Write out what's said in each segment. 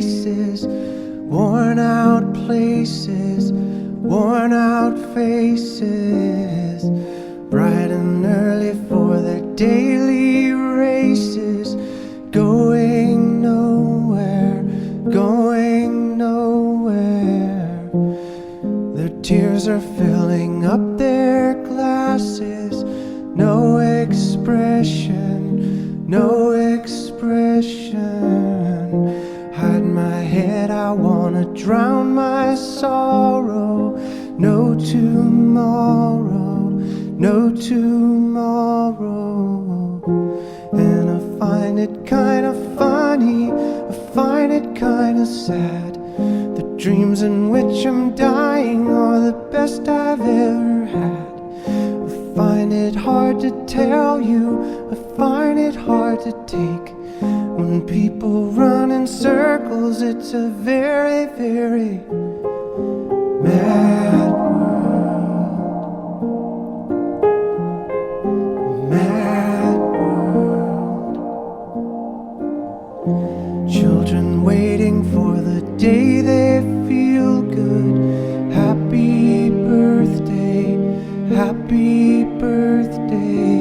faces, worn out places, worn out faces, bright and early for their daily races, going nowhere, going nowhere. Their tears are filling up their glasses, no expression, no expression. Hide my head, I wanna drown my sorrow. No tomorrow, no tomorrow. And I find it kinda funny, I find it kinda sad. The dreams in which I'm dying are the best I've ever had. I find it hard to tell you, I find it hard to take. When people run in circles, it's a very, very mad world. Mad world. Children waiting for the day they feel good. Happy birthday, happy birthday.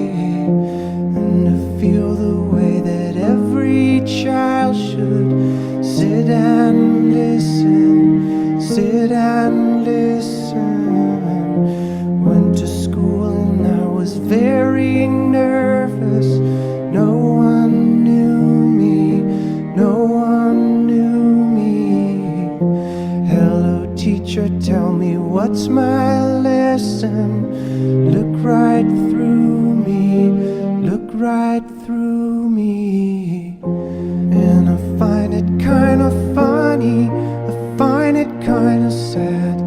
And to feel the way that every child should sit and listen, sit and listen. Went to school and I was very nervous. No one knew me, no one knew me. Hello teacher, tell me what's my lesson. Look right through me, look right through me. And I find it kinda funny, I find it kinda sad.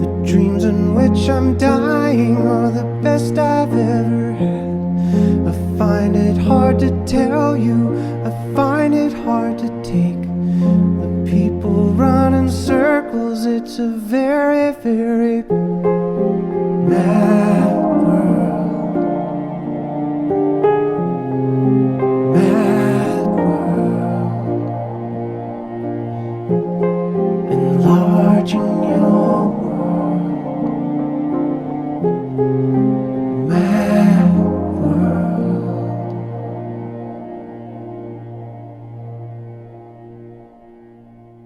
The dreams in which I'm dying are the best I've ever had. I find it hard to tell you, I find it hard to take. When people run in circles, it's a very, very mad world. Mad world.